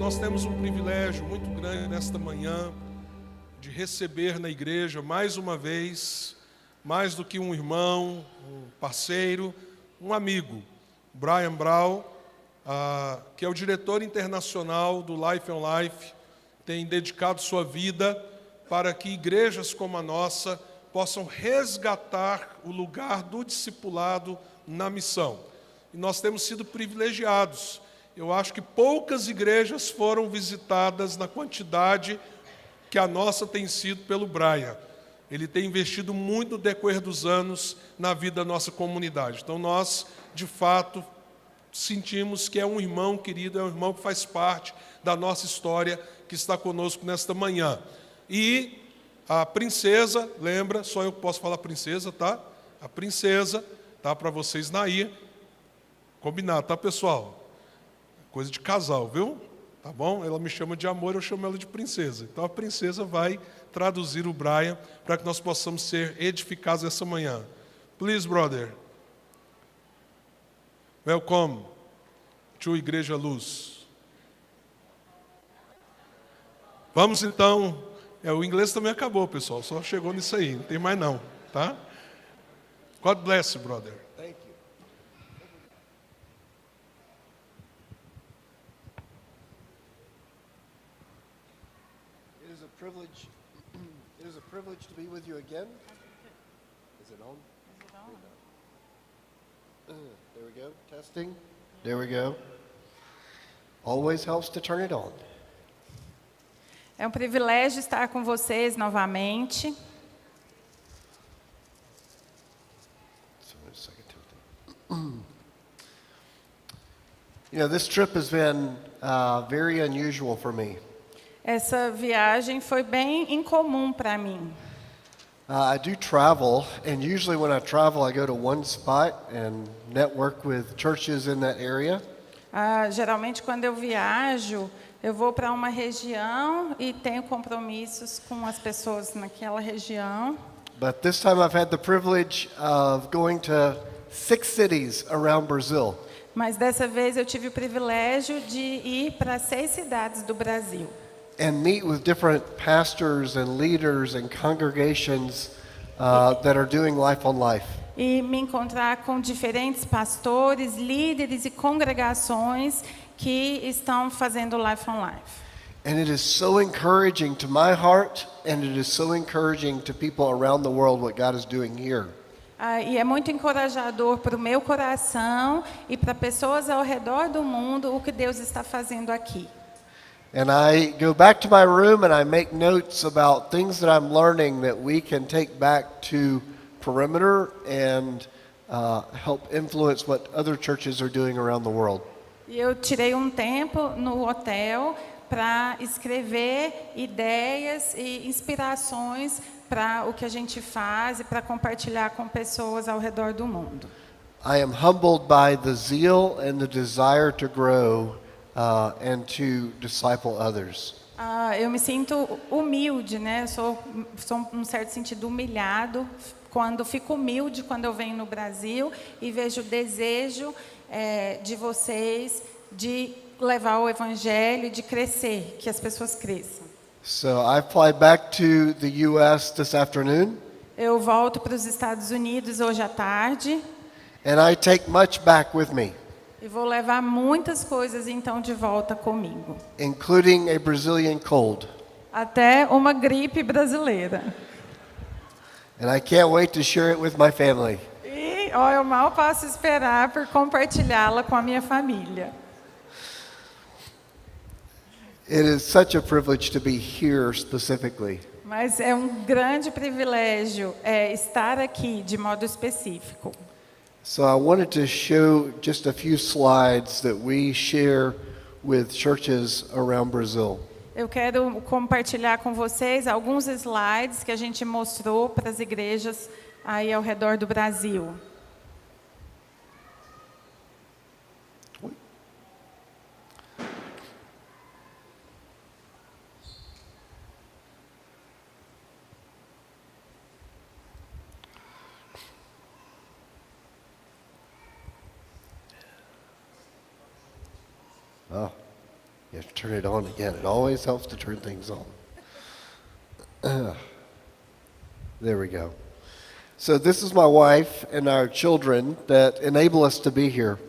nós temos um privilégio muito grande nesta manhã de receber na igreja mais uma vez, mais do que um irmão, um parceiro, um amigo, Brian Brown, que é o diretor internacional do Life on Life, tem dedicado sua vida para que igrejas como a nossa possam resgatar o lugar do discipulado na missão. E nós temos sido privilegiados. Eu acho que poucas igrejas foram visitadas na quantidade que a nossa tem sido pelo Brian. Ele tem investido muito no decorrer dos anos na vida da nossa comunidade. Então nós, de fato, sentimos que é um irmão querido, é um irmão que faz parte da nossa história, que está conosco nesta manhã. E a princesa, lembra, só eu posso falar princesa, tá? A princesa, tá para vocês Nair. Combinado, tá, pessoal? Coisa de casal, viu? Tá bom? Ela me chama de amor, eu chamo ela de princesa. Então a princesa vai traduzir o Brian para que nós possamos ser edificados essa manhã. Please, brother. Welcome to Igreja Luz. Vamos então. O inglês também acabou, pessoal. Só chegou nisso aí. Não tem mais não, tá? God bless you, brother. It is a privilege to be with you again. Is it on? There we go. Testing. There we go. Always helps to turn it on. É um privilégio estar com vocês novamente. You know, this trip has been very unusual for me. Essa viagem foi bem incomum para mim. I do travel, and usually when I travel, I go to one spot and network with churches in that area. Geralmente, quando eu viajo, eu vou para uma região e tenho compromissos com as pessoas naquela região. But this time I've had the privilege of going to 6 cities around Brazil. Mas dessa vez eu tive o privilégio de ir para 6 cidades do Brasil. And meet with different pastors and leaders and congregations that are doing Life on Life. E me encontrar com diferentes pastores, líderes e congregações que estão fazendo Life on Life. And it is so encouraging to my heart, and it is so encouraging to people around the world what God is doing here. E é muito encorajador para o meu coração e para pessoas ao redor do mundo o que Deus está fazendo aqui. And I go back to my room and I make notes about things that I'm learning that we can take back to Perimeter and help influence what other churches are doing around the world. E eu tirei um tempo no hotel para escrever ideias e inspirações para o que a gente faz e para compartilhar com pessoas ao redor do mundo. I am humbled by the zeal and the desire to grow and to disciple others. Eu me sinto humilde, né? Sou num certo sentido humilhado quando fico humilde quando eu venho no Brasil e vejo o desejo de vocês de levar o evangelho, de crescer, que as pessoas cresçam. So I fly back to the U.S. this afternoon. Eu volto para os Estados Unidos hoje à tarde. And I take much back with me, E vou levar muitas coisas então de volta comigo. including a Brazilian cold. Até uma gripe brasileira. And I can't wait to share it with my family. E eu mal posso esperar por compartilhá-la com a minha família. It is such a privilege to be here specifically. Mas é um grande privilégio estar aqui de modo específico. So I wanted to show just a few slides that we share with churches around Brazil. Eu quero compartilhar com vocês alguns slides que a gente mostrou para as igrejas aí ao redor do Brasil. Oh. You have to turn it on again. It always helps to turn things on. There we go. So this is my wife and our children that enable us to be here.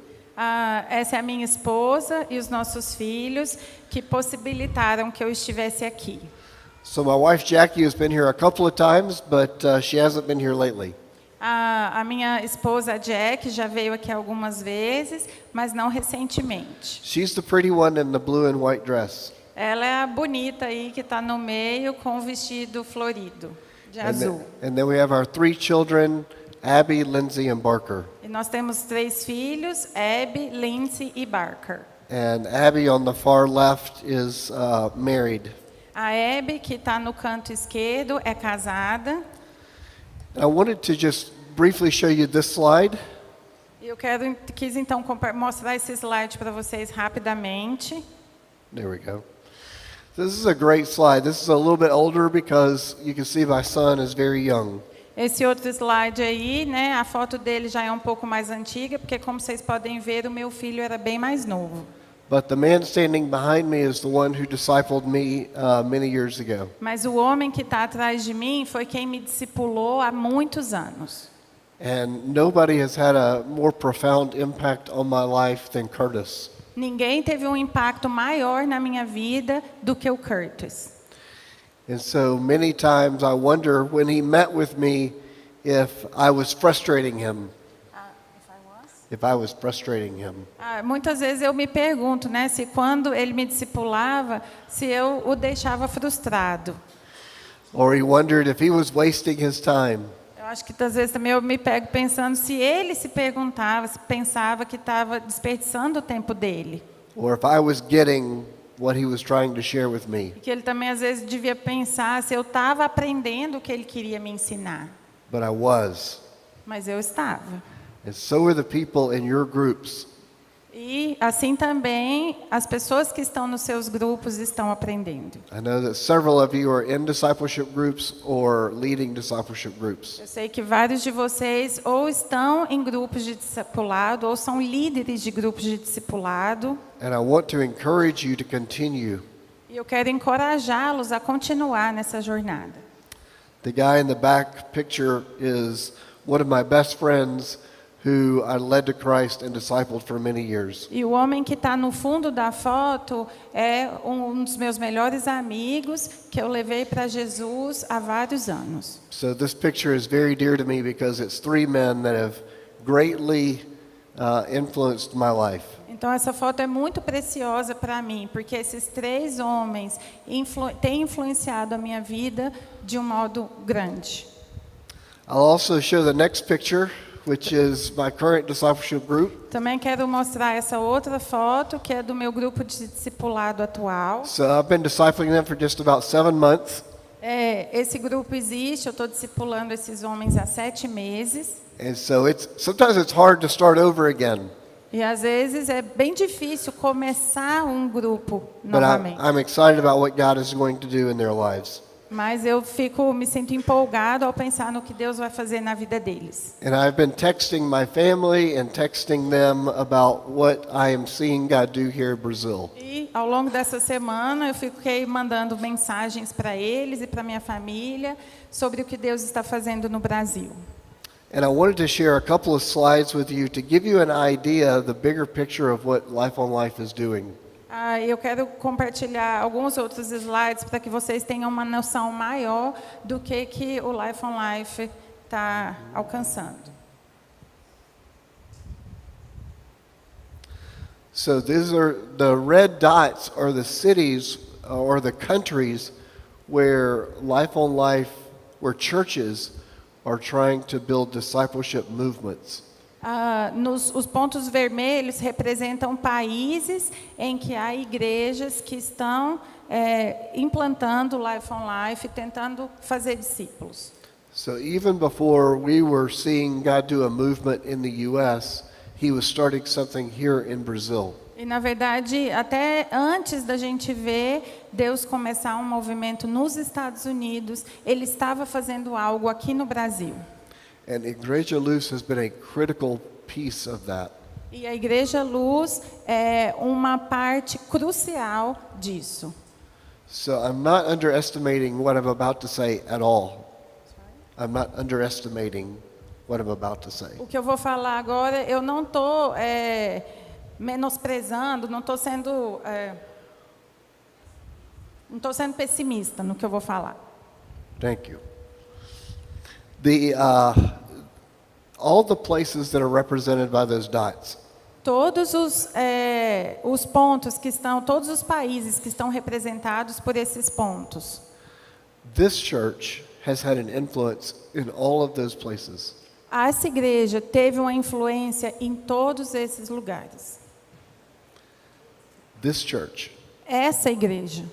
Essa é a minha esposa e os nossos filhos que possibilitaram que eu estivesse aqui. So my wife Jackie has been here a couple of times, but she hasn't been here lately. A minha esposa Jack já veio aqui algumas vezes, mas não recentemente. She's the pretty one in the blue and white dress. Ela é a bonita aí que está no meio com o vestido florido de azul. And then we have our 3 children, Abby, Lindsay, and Barker. E nós temos 3 filhos, Abby, Lindsay e Barker. And Abby on the far left is married. A Abby, que está no canto esquerdo, é casada. I wanted to just briefly show you this slide. Eu quis então mostrar esse slide para vocês rapidamente. There we go. This is a great slide. This is a little bit older because you can see my son is very young. Esse outro slide aí, né, a foto dele já é um pouco mais antiga, porque como vocês podem ver, o meu filho era bem mais novo. But the man standing behind me is the one who discipled me many years ago. Mas o homem que está atrás de mim foi quem me discipulou há muitos anos. And nobody has had a more profound impact on my life than Curtis. Ninguém teve um impacto maior na minha vida do que o Curtis. And so many times I wonder when he met with me if I was frustrating him. If I was frustrating him. Muitas vezes eu me pergunto, né, se quando ele me discipulava, se eu o deixava frustrado. Or he wondered if he was wasting his time. Eu acho que às vezes também eu me pego pensando se ele se perguntava, se pensava que estava desperdiçando o tempo dele. Or if I was getting what he was trying to share with me. E que ele também às vezes devia pensar se eu estava aprendendo o que ele queria me ensinar. But I was. Mas eu estava. And so are the people in your groups. E assim também as pessoas que estão nos seus grupos estão aprendendo. I know that several of you are in discipleship groups or leading discipleship groups. Eu sei que vários de vocês ou estão em grupos de discipulado ou são líderes de grupos de discipulado. And I want to encourage you to continue. E eu quero encorajá-los a continuar nessa jornada. The guy in the back picture is one of my best friends who I led to Christ and discipled for many years. E o homem que está no fundo da foto é um dos meus melhores amigos que eu levei para Jesus há vários anos. So this picture is very dear to me because it's 3 men that have greatly influenced my life. Então essa foto é muito preciosa para mim, porque esses 3 homens têm influenciado a minha vida de um modo grande. I'll also show the next picture, which is my current discipleship group. Também quero mostrar essa outra foto, que é do meu grupo de discipulado atual. So I've been discipling them for just about 7 months. Esse grupo existe, eu estou discipulando esses homens há 7 meses. And so sometimes it's hard to start over again. E às vezes é bem difícil começar um grupo But novamente. I'm excited about what God is going to do in their lives. Mas eu me sinto empolgado ao pensar no que Deus vai fazer na vida deles. And I've been texting my family and texting them about what I am seeing God do here in Brazil. E ao longo dessa semana eu fiquei mandando mensagens para eles e para minha família sobre o que Deus está fazendo no Brasil. And I wanted to share a couple of slides with you to give you an idea of the bigger picture of what Life on Life is doing. Eu quero compartilhar alguns outros slides para que vocês tenham uma noção maior do que o Life on Life está alcançando. So these are the red dots are the cities or the countries where Life on Life, where churches are trying to build discipleship movements. Os pontos vermelhos representam países em que há igrejas que estão implantando Life on Life, tentando fazer discípulos. So even before we were seeing God do a movement in the U.S., He was starting something here in Brazil. E na verdade, até antes da gente ver Deus começar um movimento nos Estados Unidos, Ele estava fazendo algo aqui no Brasil. And Igreja Luz has been a critical piece of that. E a Igreja Luz é uma parte crucial disso. So I'm not underestimating what I'm about to say at all. I'm not underestimating what I'm about to say. O que eu vou falar agora, eu não estou menosprezando, não estou sendo pessimista no que eu vou falar. Thank you. All the places that are represented by those dots. Todos os pontos que estão, todos os países que estão representados por esses pontos. This church has had an influence in all of those places. Essa igreja teve uma influência em todos esses lugares. This church. Essa igreja.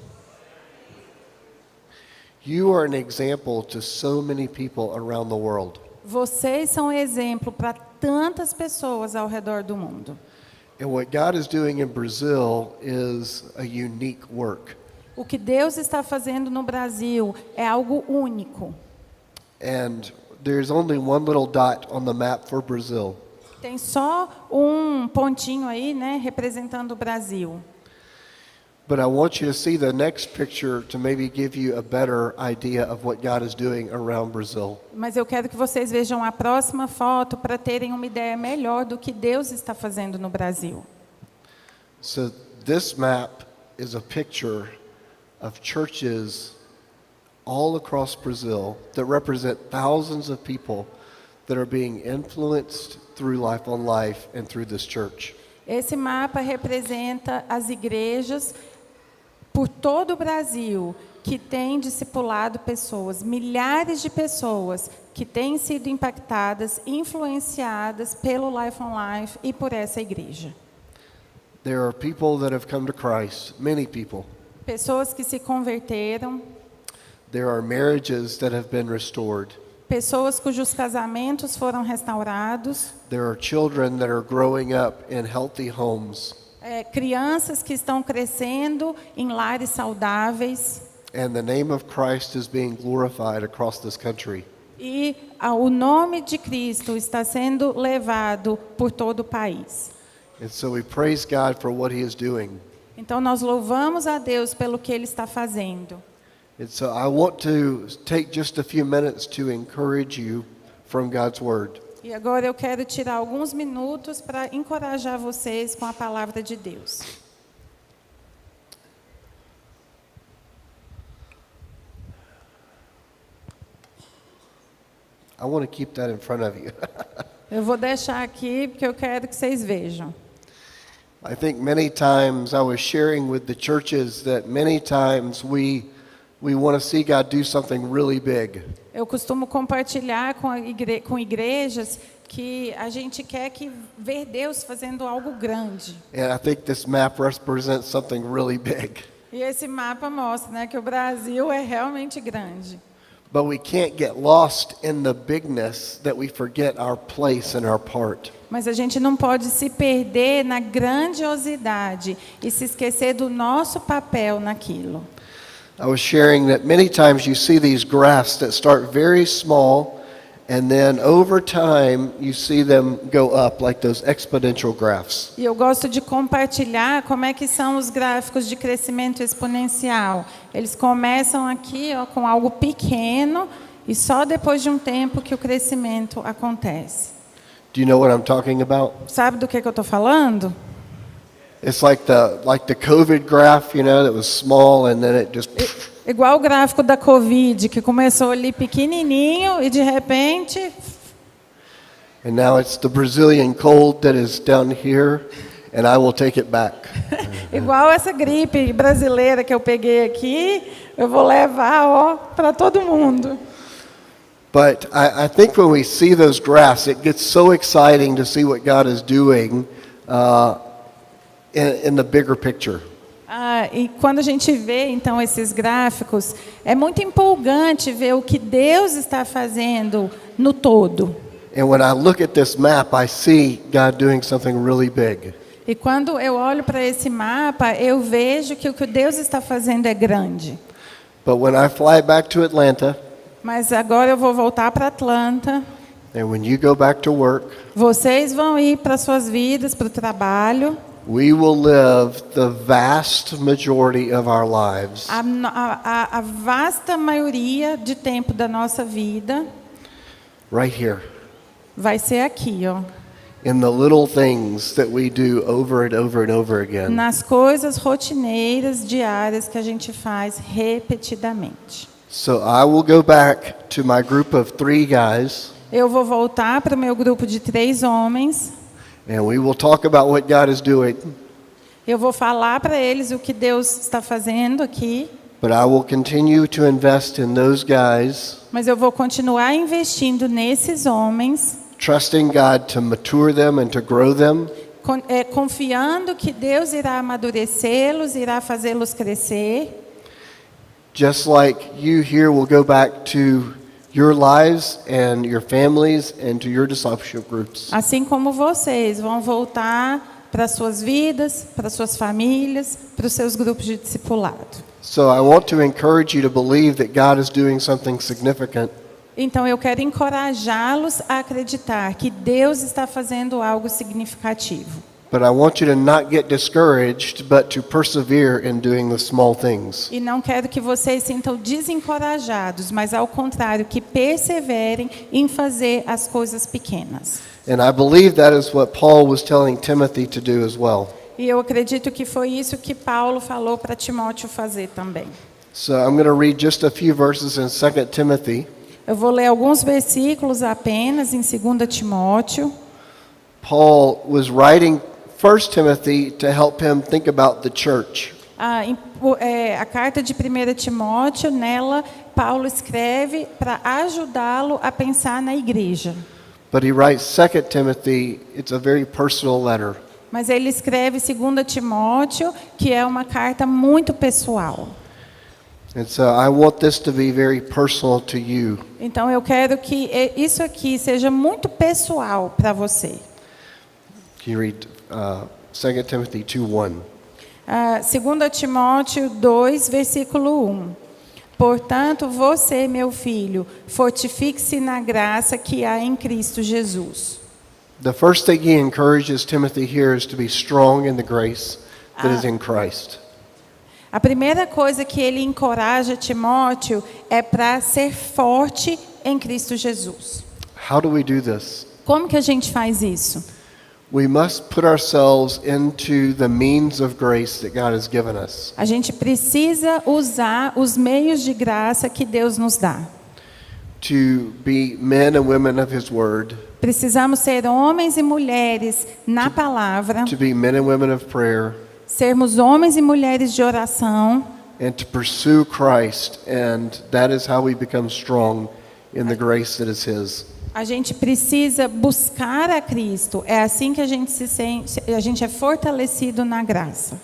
You are an example to so many people around the world. Vocês são exemplo para tantas pessoas ao redor do mundo. And what God is doing in Brazil is a unique work. O que Deus está fazendo no Brasil é algo único. And there's only one little dot on the map for Brazil. Tem só um pontinho aí, né, representando o Brasil. But I want you to see the next picture to maybe give you a better idea of what God is doing around Brazil. Mas eu quero que vocês vejam a próxima foto para terem uma ideia melhor do que Deus está fazendo no Brasil. So this map is a picture of churches all across Brazil that represent thousands of people that are being influenced through Life on Life and through this church. Esse mapa representa as igrejas por todo o Brasil que têm discipulado pessoas, milhares de pessoas que têm sido impactadas, influenciadas pelo Life on Life e por essa igreja. There are people that have come to Christ, many people. Pessoas que se converteram, There are marriages that have been restored. pessoas cujos casamentos foram restaurados, There are children that are growing up in healthy homes. crianças que estão crescendo em lares saudáveis. And the name of Christ is being glorified across this country. E o nome de Cristo está sendo levado por todo o país. And so we praise God for what He is doing. Então nós louvamos a Deus pelo que Ele está fazendo. And so I want to take just a few minutes to encourage you from God's Word. E agora eu quero tirar alguns minutos para encorajar vocês com a palavra de Deus. I want to keep that in front of you. Eu vou deixar aqui porque eu quero que vocês vejam. I think many times I was sharing with the churches that many times we want to see God do something really big. Eu costumo compartilhar com igrejas que a gente quer ver Deus fazendo algo grande. And I think this map represents something really big. E esse mapa mostra, né, que o Brasil é realmente grande. But we can't get lost in the bigness that we forget our place and our part. Mas a gente não pode se perder na grandiosidade e se esquecer do nosso papel naquilo. I was sharing that many times you see these graphs that start very small and then over time you see them go up like those exponential graphs. E eu gosto de compartilhar como é que são os gráficos de crescimento exponencial. Eles começam aqui, ó, com algo pequeno e só depois de um tempo que o crescimento acontece. Do you know what I'm talking about? Sabe do que eu estou falando? It's like the COVID graph, you know, that was small and then it just Igual o gráfico da Covid, que começou ali pequenininho e de repente... and now it's the Brazilian cold that is down here and I will take it back. Igual essa gripe brasileira que eu peguei aqui, eu vou levar, ó, para todo mundo. But I think when we see those graphs, it gets so exciting to see what God is doing in the bigger picture. E quando a gente vê, então, esses gráficos, é muito empolgante ver o que Deus está fazendo no todo. And when I look at this map, I see God doing something really big. E quando eu olho para esse mapa, eu vejo que o que Deus está fazendo é grande. But when I fly back to Atlanta, Mas agora eu vou voltar para Atlanta. And when you go back to work, vocês vão ir para suas vidas, para o trabalho. we will live the vast majority of our lives A vasta maioria de tempo da nossa vida right here, vai ser aqui, ó. in the little things that we do over and over and over again. Nas coisas rotineiras, diárias que a gente faz repetidamente. So I will go back to my group of 3 guys, Eu vou voltar para o meu grupo de 3 homens. and we will talk about what God is doing, Eu vou falar para eles o que Deus está fazendo aqui. but I will continue to invest in those guys, Mas eu vou continuar investindo nesses homens, trusting God to mature them and to grow them, confiando que Deus irá amadurecê-los, irá fazê-los crescer. just like you here will go back to your lives and your families and to your discipleship groups. Assim como vocês vão voltar para suas vidas, para suas famílias, para os seus grupos de discipulado. So I want to encourage you to believe that God is doing something significant, Então eu quero encorajá-los a acreditar que Deus está fazendo algo significativo. but I want you to not get discouraged, but to persevere in doing the small things. E não quero que vocês sintam desencorajados, mas ao contrário, que perseverem em fazer as coisas pequenas. And I believe that is what Paul was telling Timothy to do as well. E eu acredito que foi isso que Paulo falou para Timóteo fazer também. So I'm going to read just a few verses in 2 Timothy. Eu vou ler alguns versículos apenas em 2 Timóteo. Paul was writing 1 Timothy to help him think about the church. A carta de 1 Timóteo, nela, Paulo escreve para ajudá-lo a pensar na igreja. But he writes 2 Timothy, it's a very personal letter. Mas ele escreve 2 Timóteo, que é uma carta muito pessoal. And so I want this to be very personal to you. Então eu quero que isso aqui seja muito pessoal para você. Can you read 2 Timothy 2:1? 2 Timóteo 2, versículo 1. Portanto, você, meu filho, fortifique-se na graça que há em Cristo Jesus. The first thing he encourages Timothy here is to be strong in the grace that is in Christ. A primeira coisa que ele encoraja Timóteo é para ser forte em Cristo Jesus. How do we do this? Como que a gente faz isso? We must put ourselves into the means of grace that God has given us. A gente precisa usar os meios de graça que Deus nos dá. To be men and women of His Word. Precisamos ser homens e mulheres na palavra, To be men and women of prayer. sermos homens e mulheres de oração, And to pursue Christ, and that is how we become strong in the grace that is His. a gente precisa buscar a Cristo. É assim que a gente se sente, a gente é fortalecido na graça.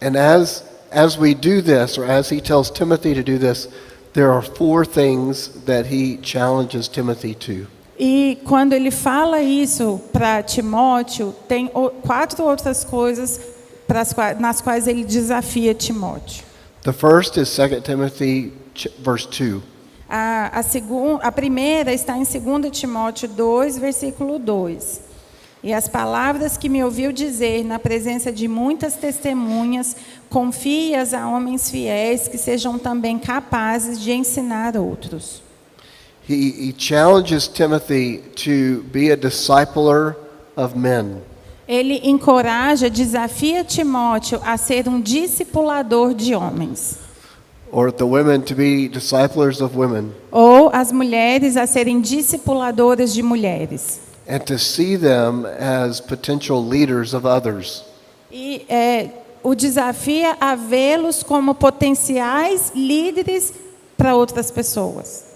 And as we do this, or as he tells Timothy to do this, there are 4 things that he challenges Timothy to. E quando ele fala isso para Timóteo, tem 4 outras coisas nas quais ele desafia Timóteo. The first is 2 Timothy verse 2. A primeira está em 2 Timóteo 2, versículo 2. E as palavras que me ouviu dizer na presença de muitas testemunhas, confie-as a homens fiéis que sejam também capazes de ensinar outros. He challenges Timothy to be a discipler of men. Ele encoraja, desafia Timóteo a ser um discipulador de homens. Or the women to be disciplers of women. Ou as mulheres a serem discipuladoras de mulheres. And to see them as potential leaders of others. E o desafia a vê-los como potenciais líderes para outras pessoas.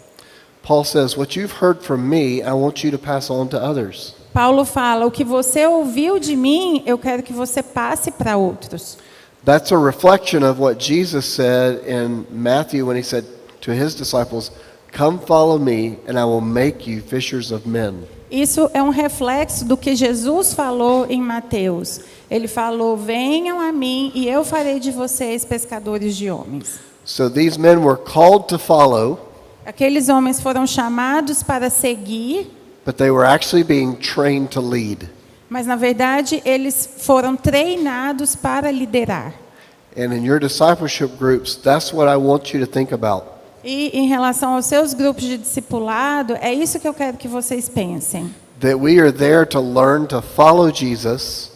Paul says, what you've heard from me, I want you to pass on to others. Paulo fala, o que você ouviu de mim, eu quero que você passe para outros. That's a reflection of what Jesus said in Matthew when he said to his disciples, come follow me and I will make you fishers of men. Isso é um reflexo do que Jesus falou em Mateus. Ele falou, venham a mim e eu farei de vocês pescadores de homens. So these men were called to follow, Aqueles homens foram chamados para seguir, but they were actually being trained to lead. Mas, na verdade, eles foram treinados para liderar. And in your discipleship groups, that's what I want you to think about. E em relação aos seus grupos de discipulado, é isso que eu quero que vocês pensem. That we are there to learn to follow Jesus,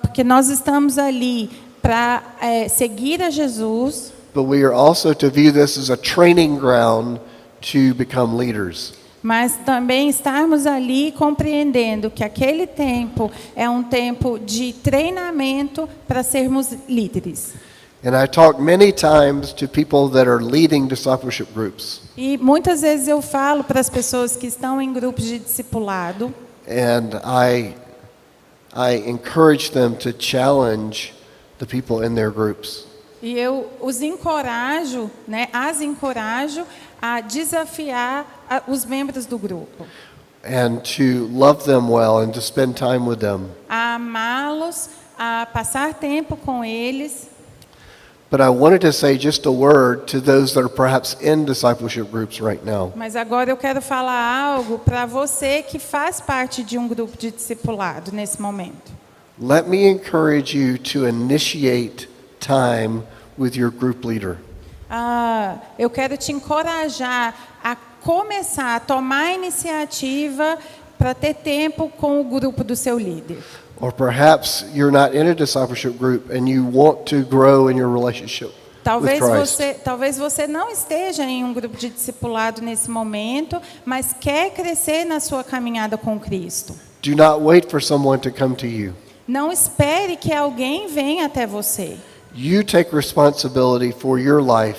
Porque nós estamos ali para seguir a Jesus, but we are also to view this as a training ground to become leaders. mas também estarmos ali compreendendo que aquele tempo é um tempo de treinamento para sermos líderes. And I talk many times to people that are leading discipleship groups. E muitas vezes eu falo para as pessoas que estão em grupos de discipulado, And I encourage them to challenge the people in their groups. e eu os encorajo, as encorajo a desafiar os membros do grupo, And to love them well and to spend time with them. a amá-los, a passar tempo com eles. But I wanted to say just a word to those that are perhaps in discipleship groups right now. Mas agora eu quero falar algo para você que faz parte de um grupo de discipulado nesse momento. Let me encourage you to initiate time with your group leader. Eu quero te encorajar a começar a tomar a iniciativa para ter tempo com o grupo do seu líder. Or perhaps you're not in a discipleship group and you want to grow in your relationship with Christ. Talvez você não esteja em um grupo de discipulado nesse momento, mas quer crescer na sua caminhada com Cristo. Do not wait for someone to come to you. Não espere que alguém venha até você. You take responsibility for your life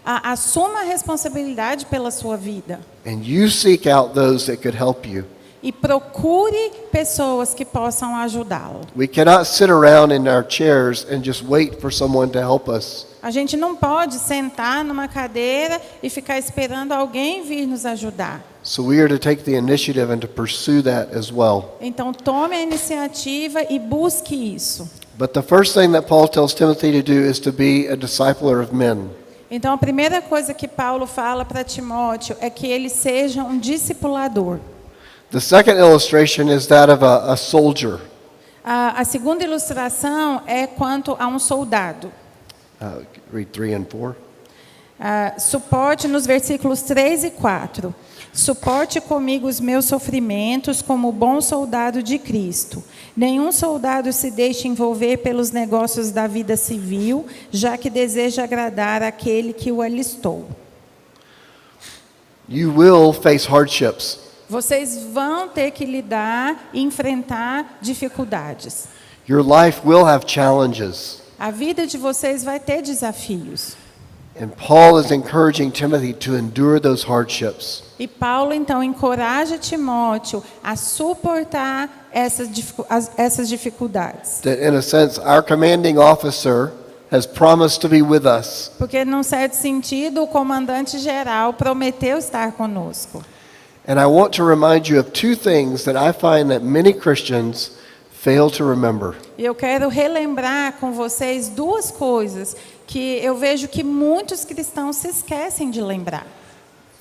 Assuma a responsabilidade pela sua vida. and you seek out those that could help you. E procure pessoas que possam ajudá-lo. We cannot sit around in our chairs and just wait for someone to help us. A gente não pode sentar numa cadeira e ficar esperando alguém vir nos ajudar. So we are to take the initiative and to pursue that as well. Então tome a iniciativa e busque isso. But the first thing that Paul tells Timothy to do is to be a discipler of men. Então a primeira coisa que Paulo fala para Timóteo é que ele seja um discipulador. The second illustration is that of a soldier. A segunda ilustração é quanto a um soldado. Read 3 and 4. Suporte nos versículos 3 e 4. Suporte comigo os meus sofrimentos como bom soldado de Cristo. Nenhum soldado se deixe envolver pelos negócios da vida civil, já que deseja agradar aquele que o alistou. You will face hardships. Vocês vão ter que lidar e enfrentar dificuldades. Your life will have challenges. A vida de vocês vai ter desafios. And Paul is encouraging Timothy to endure those hardships. E Paulo, então, encoraja Timóteo a suportar essas dificuldades. That in a sense, our commanding officer has promised to be with us. Porque, num certo sentido, o comandante-geral prometeu estar conosco. And I want to remind you of two things that I find that many Christians fail to remember. E eu quero relembrar com vocês duas coisas que eu vejo que muitos cristãos se esquecem de lembrar.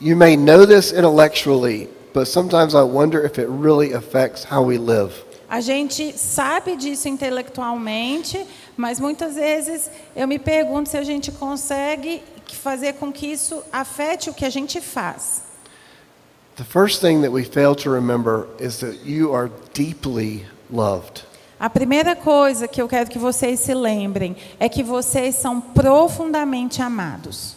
You may know this intellectually, but sometimes I wonder if it really affects how we live. A gente sabe disso intelectualmente, mas muitas vezes eu me pergunto se a gente consegue fazer com que isso afete o que a gente faz. The first thing that we fail to remember is that you are deeply loved. A primeira coisa que eu quero que vocês se lembrem é que vocês são profundamente amados.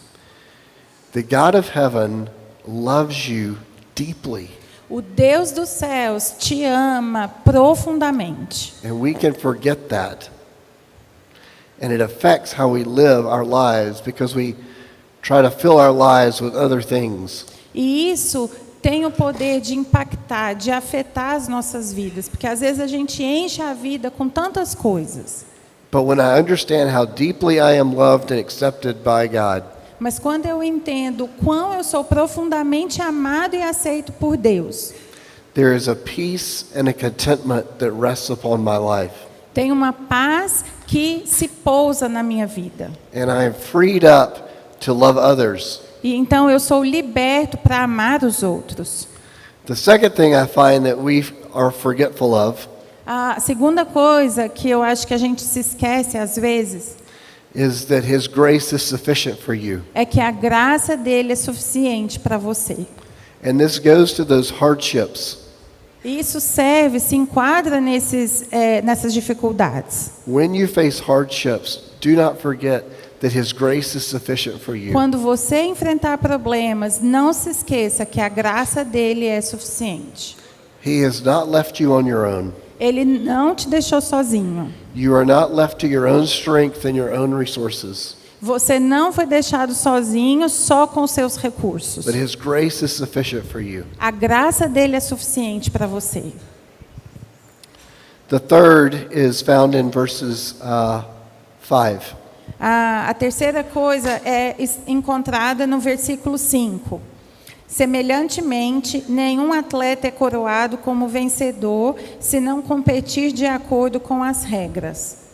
The God of heaven loves you deeply. O Deus dos céus te ama profundamente. And we can forget that. And it affects how we live our lives because we try to fill our lives with other things. E isso tem o poder de impactar, de afetar as nossas vidas, porque às vezes a gente enche a vida com tantas coisas. But when I understand how deeply I am loved and accepted by God, Mas quando eu entendo o quão eu sou profundamente amado e aceito por Deus, there is a peace and a contentment that rests upon my life. tem uma paz que se pousa na minha vida. And I am freed up to love others. E então eu sou liberto para amar os outros. The second thing I find that we are forgetful of A segunda coisa que eu acho que a gente se esquece às vezes is that His grace is sufficient for you. é que a graça dele é suficiente para você. And this goes to those hardships. Isso serve, se enquadra nessas dificuldades. When you face hardships, do not forget that His grace is sufficient for you. Quando você enfrentar problemas, não se esqueça que a graça dele é suficiente. He has not left you on your own. Ele não te deixou sozinho. You are not left to your own strength and your own resources. Você não foi deixado sozinho só com seus recursos. But His grace is sufficient for you. A graça dele é suficiente para você. The third is found in verses 5. A terceira coisa é encontrada no versículo 5. Semelhantemente, nenhum atleta é coroado como vencedor se não competir de acordo com as regras.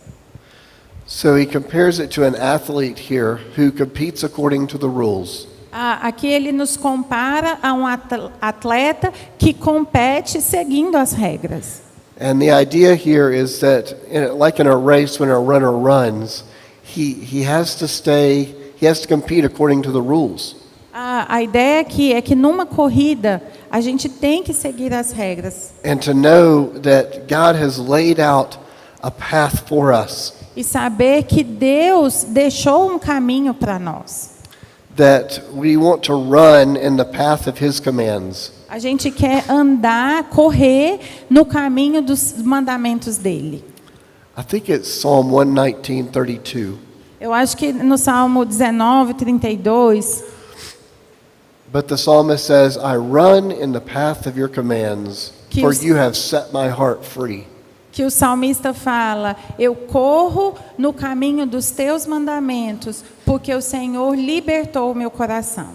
So he compares it to an athlete here who competes according to the rules. Aqui ele nos compara a um atleta que compete seguindo as regras. And the idea here is that, like in a race, when a runner runs, he has to compete according to the rules. A ideia aqui é que numa corrida a gente tem que seguir as regras. And to know that God has laid out a path for us. E saber que Deus deixou um caminho para nós. That we want to run in the path of His commands. A gente quer andar, correr no caminho dos mandamentos dele. I think it's Psalm 119:32. Eu acho que no Salmo 19:32. But the psalmist says, I run in the path of your commands, for you have set my heart free. Que o salmista fala, eu corro no caminho dos teus mandamentos, porque o Senhor libertou o meu coração.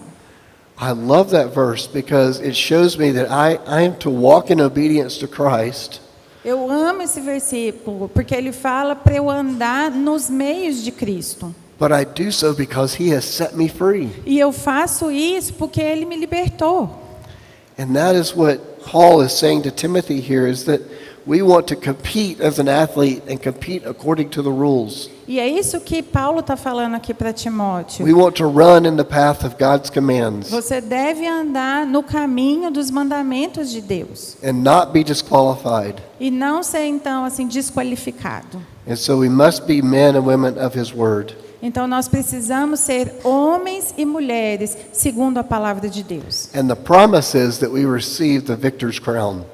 I love that verse because it shows me that I am to walk in obedience to Christ. Eu amo esse versículo, porque ele fala para eu andar nos meios de Cristo. But I do so because He has set me free. E eu faço isso porque ele me libertou. And that is what Paul is saying to Timothy here, is that we want to compete as an athlete and compete according to the rules. E é isso que Paulo está falando aqui para Timóteo. We want to run in the path of God's commands Você deve andar no caminho dos mandamentos de Deus. and not be disqualified. E não ser, então, assim, desqualificado. And so we must be men and women of His word. Então, nós precisamos ser homens e mulheres segundo a palavra de Deus. And the promise is that we receive the victor's crown.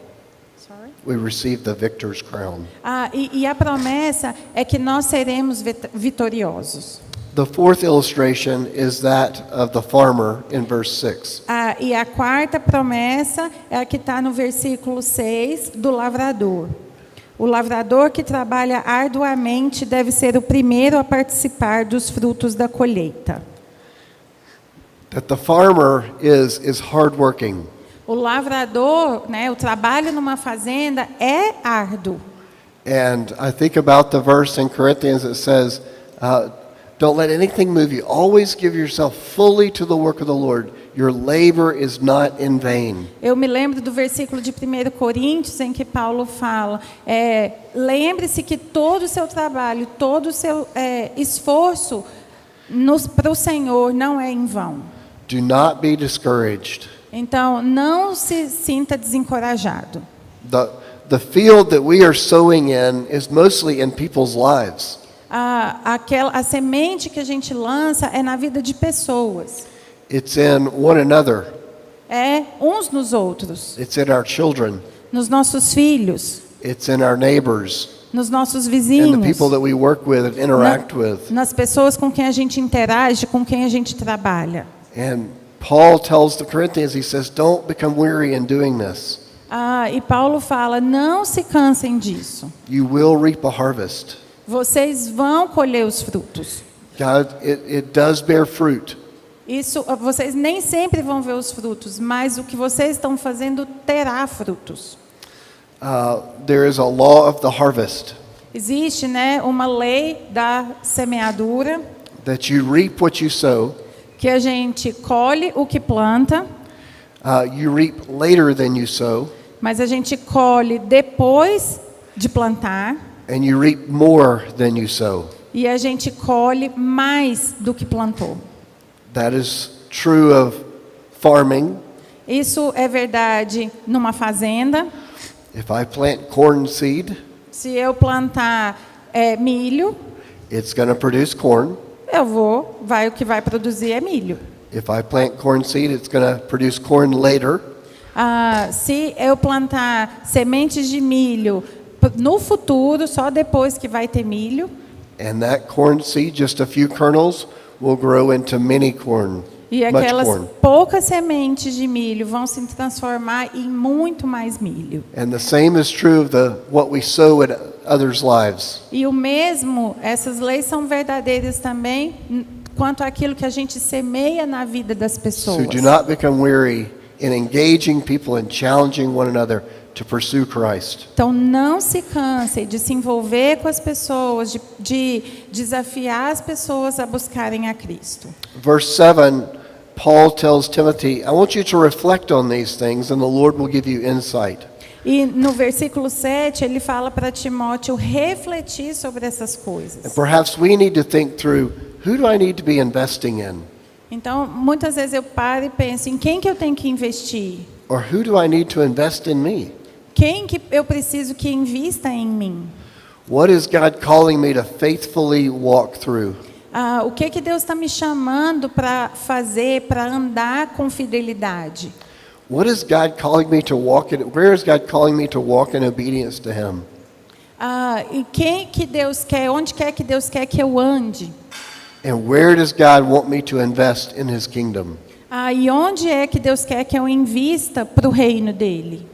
Sorry? We receive the victor's crown. E a promessa é que nós seremos vitoriosos. The fourth illustration is that of the farmer in verse 6. E a quarta promessa é a que está no versículo 6 do lavrador. O lavrador que trabalha arduamente deve ser o primeiro a participar dos frutos da colheita. That the farmer is hardworking. O lavrador, né, o trabalho numa fazenda é árduo. And I think about the verse in Corinthians that says, don't let anything move you. Always give yourself fully to the work of the Lord. Your labor is not in vain. Eu me lembro do versículo de 1 Coríntios em que Paulo fala, lembre-se que todo o seu trabalho, todo o seu esforço para o Senhor não é em vão. Do not be discouraged. Então, não se sinta desencorajado. The field that we are sowing in is mostly in people's lives. A semente que a gente lança é na vida de pessoas. It's in one another. É uns nos outros. It's in our children. Nos nossos filhos. It's in our neighbors. Nos nossos And vizinhos. the people that we work with and interact with. Nas pessoas com quem a gente interage, com quem a gente trabalha. And Paul tells the Corinthians, he says, don't become weary in doing this. E Paulo fala, não se cansem disso. You will reap a harvest. Vocês vão colher os frutos. God, it does bear fruit. Isso, vocês nem sempre vão ver os frutos, mas o que vocês estão fazendo terá frutos. There is a law of the harvest. Existe, né, uma lei da semeadura. That you reap what you sow. Que a gente colhe o que planta. You reap later than you sow, Mas a gente colhe depois de plantar and you reap more than you sow. e a gente colhe mais do que plantou. That is true of farming. Isso é verdade numa fazenda. If I plant corn seed, Se eu plantar milho, it's going to produce corn. o que vai produzir é milho. If I plant corn seed, it's going to produce corn later. Se eu plantar sementes de milho no futuro, só depois que vai ter milho, And that corn seed, just a few kernels, will grow into many corn, e much aquelas corn. poucas sementes de milho vão se transformar em muito mais milho. And the same is true of what we sow in others' lives. E o mesmo, essas leis são verdadeiras também quanto àquilo que a gente semeia na vida das pessoas. So do not become weary in engaging people and challenging one another to pursue Christ. Então não se canse de se envolver com as pessoas, de desafiar as pessoas a buscarem a Cristo. Verse 7, Paul tells Timothy, I want you to reflect on these things and the Lord will give you insight. E no versículo 7, ele fala para Timóteo refletir sobre essas And coisas. perhaps we need to think through, who do I need to be investing in? Então, muitas vezes eu paro e penso em quem que eu tenho que investir? Or who do I need to invest in me? Quem que eu preciso que invista em mim? What is God calling me to faithfully walk through? O que Deus está me chamando para fazer, para andar com fidelidade? What is God calling me to walk in? Where is God calling me to walk in obedience to Him? E quem que Deus quer, onde quer que Deus quer que eu ande? And where does God want me to invest in His kingdom? E onde é que Deus quer que eu invista para o reino dele?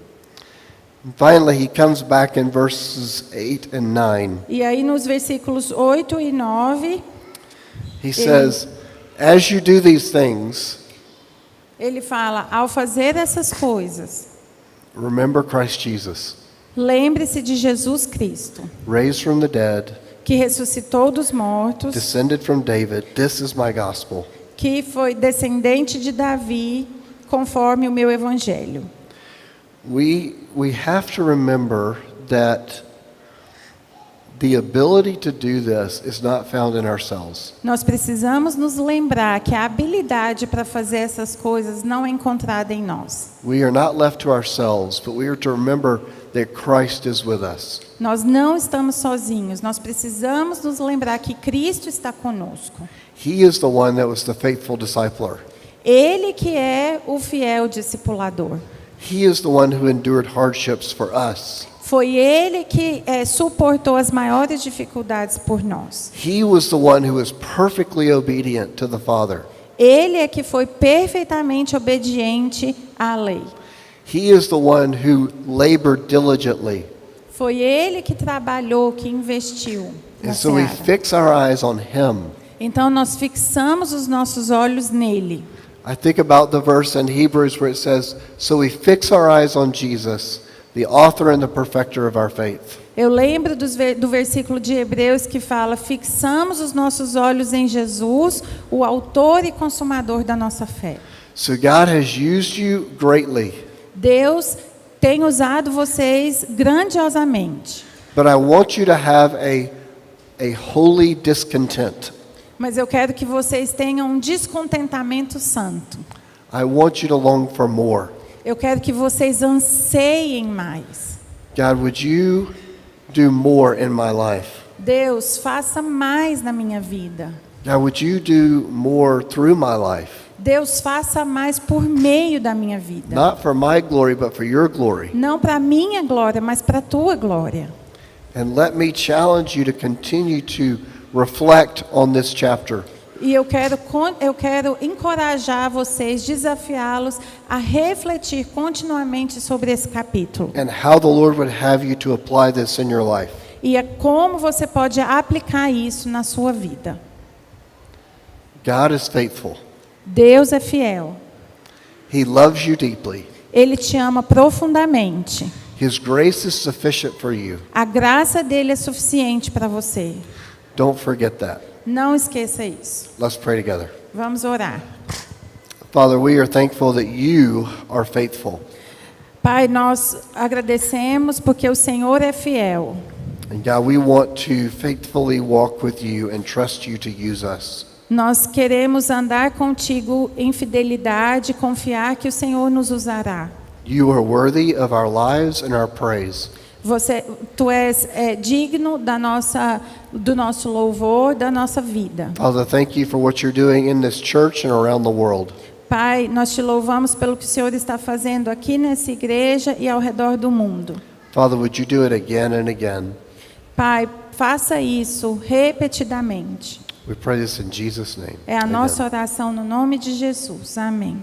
And finally, He comes back in verses 8 and 9. E aí nos versículos 8 e 9, He says, as you do these things, ele fala, ao fazer essas coisas, remember Christ Jesus, lembre-se de Jesus Cristo, raised from the dead, que ressuscitou dos mortos, descended from David. This is my gospel. que foi descendente de Davi, conforme o meu evangelho. We have to remember that the ability to do this is not found in ourselves. Nós precisamos nos lembrar que a habilidade para fazer essas coisas não é encontrada em nós. We are not left to ourselves, but we are to remember that Christ is with us. Nós não estamos sozinhos, nós precisamos nos lembrar que Cristo está conosco. He is the one that was the faithful discipler. Ele que é o fiel discipulador. He is the one who endured hardships for us. Foi ele que suportou as maiores dificuldades por nós. He was the one who was perfectly obedient to the Father. Ele é que foi perfeitamente obediente à lei. He is the one who labored diligently. Foi ele que trabalhou, que investiu na And so we seara. fix our eyes on Him. Então nós fixamos os nossos olhos nele. I think about the verse in Hebrews where it says, so we fix our eyes on Jesus, the author and the perfecter of our faith. Eu lembro do versículo de Hebreus que fala: fixamos os nossos olhos em Jesus, o autor e consumador da nossa fé. So God has used you greatly, Deus tem usado vocês grandiosamente, but I want you to have a holy discontent. mas eu quero que vocês tenham um descontentamento santo. I want you to long for more. Eu quero que vocês anseiem mais. God, would you do more in my life? Deus, faça mais na minha vida. God, would you do more through my life? Deus, faça mais por meio da minha vida. Not for my glory, but for your glory. Não para a minha glória, mas para a tua glória. And let me challenge you to continue to reflect on this chapter. E eu quero encorajar vocês, desafiá-los a refletir continuamente sobre esse capítulo. And how the Lord would have you to apply this in your life. E é como você pode aplicar isso na sua vida. God is faithful. Deus é fiel. He loves you deeply. Ele te ama profundamente. His grace is sufficient for you. A graça dele é suficiente para você. Don't forget that. Não esqueça isso. Let's pray together. Vamos orar. Father, we are thankful that you are faithful. Pai, nós agradecemos porque o Senhor é fiel. And God, we want to faithfully walk with you and trust you to use us. Nós queremos andar contigo em fidelidade, confiar que o Senhor nos usará. You are worthy of our lives and our praise. Tu és digno do nosso louvor, da nossa vida. Father, thank you for what you're doing in this church and around the world. Pai, nós te louvamos pelo que o Senhor está fazendo aqui nessa igreja e ao redor do mundo. Father, would you do it again and again? Pai, faça isso repetidamente. We pray this in Jesus' name. É a Amen. nossa oração no nome de Jesus. Amém.